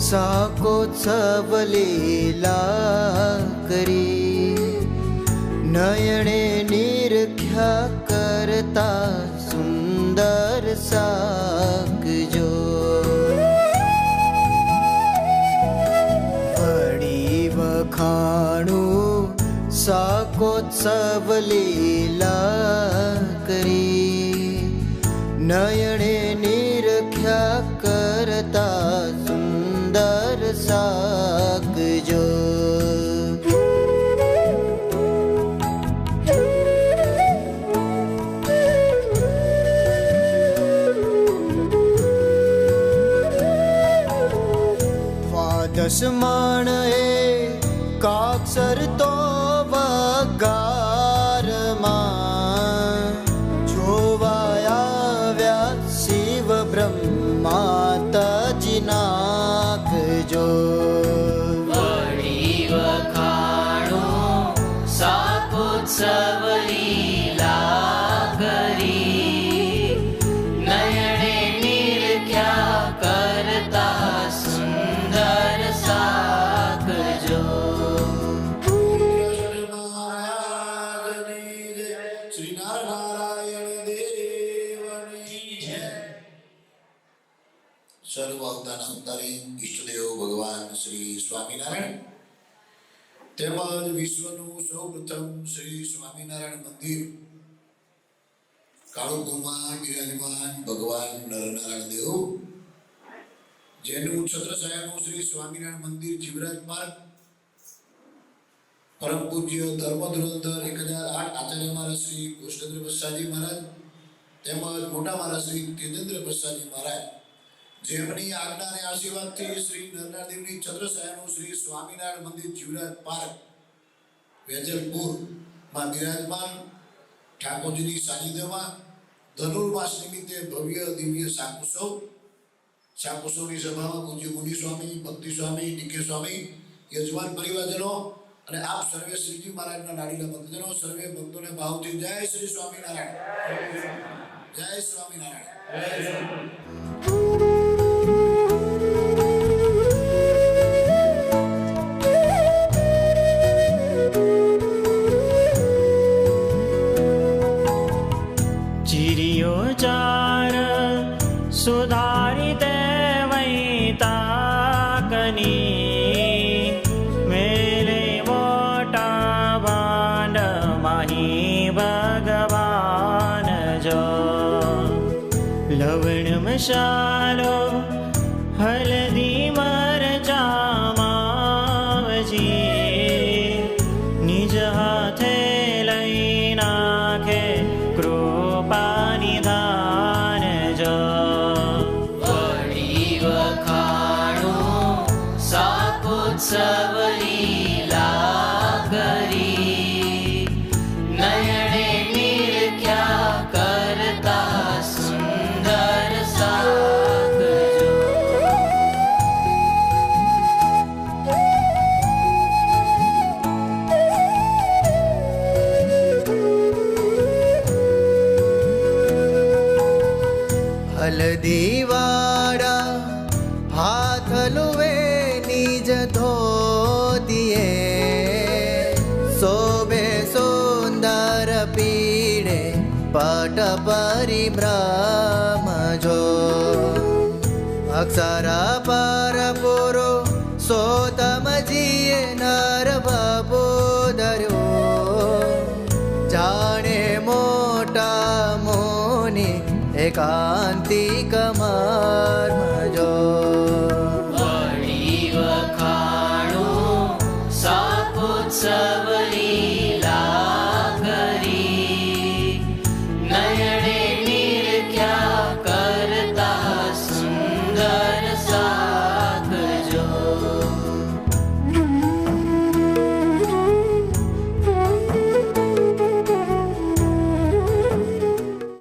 શાકોત્સવ લીલા કરી, નયણે નિરખ્યા કરતા સુંદર સાકજો. વળી વખાણું શાકોત્સવ લીલા કરી, નયણે નિરખ્યા કરતા સુંદર સાકજો. દસમાણ એ કાક્ષર તો વગારમાં, જોવાયા શિવ બ્રહ્મા તજી નાખજો. વળી વખાણું શાકોત્સવ લીલા કરી, નયણે નિરખ્યા કરતા સુંદર સાકજો. શ્રી નારાયણ દેવની જય. સર્વ અવતારના અવતારી ઈષ્ટદેવ ભગવાન શ્રી સ્વામિનારાયણ તેમજ વિશ્વનું સૌપ્રથમ શ્રી સ્વામિનારાયણ મંદિર કાળુગોમાં બિરાજમાન ભગવાન નરનારાયણ દેવ, જેનું છત્રછાયાનું શ્રી સ્વામિનારાયણ મંદિર જીવરાજ માર્ગ પરમ પૂજ્ય ધર્મ ધુરંધર 1008 આચાર્ય મહારાજ શ્રી કૃષ્ણેન્દ્ર પ્રસાદજી મહારાજ તેમજ મોટા મહારાજ શ્રી તેજેન્દ્ર પ્રસાદજી મહારાજ, જેમની આજ્ઞા અને આશીર્વાદથી શ્રી નરનારાયણ દેવની છત્રછાયાનું શ્રી સ્વામિનારાયણ મંદિર જીવરાજ પાર્ક વેજલપુર માં બિરાજમાન ઠાકોરજીની સાનિધ્યમાં ધનુર્માસ નિમિત્તે ભવ્ય દિવ્ય શાકુત્સવની સભામાં પૂજ્ય મુનિ સ્વામી, ભક્તિ સ્વામી, ડીકે સ્વામી, યજમાન પરિવારજનો અને આપ સર્વે શ્રીજી મહારાજના લાડીલા ભક્તજનો, સર્વે ભક્તોને ભાવથી જય શ્રી સ્વામિનારાયણ, જય સ્વામિનારાયણ. ચિરિયો ચાર સુધારી તે વૈતાકની, મેરે મોટા ભાંડ માહી ભગવાન જો. લવણ મસાલો હલ્દી મરચામાવજી, નિજ હાથે લઈ નાખે કૃપાની ધાન જો. વળી વખાણું શાકોત્સવ લીલા કરી, નયણે નિરખ્યા કરતા સુંદર સાકજો. હલ્દી વાળા હાથ લુવે નિજ ધોતીએ, શોભે સુંદર પીડે પટ પરિભ્રમ જો. અક્ષર પર પુરો સોતમજીએ નર બબો ધર્યો, જાણે મોટા મોની એકાંતિક મર્મ જો.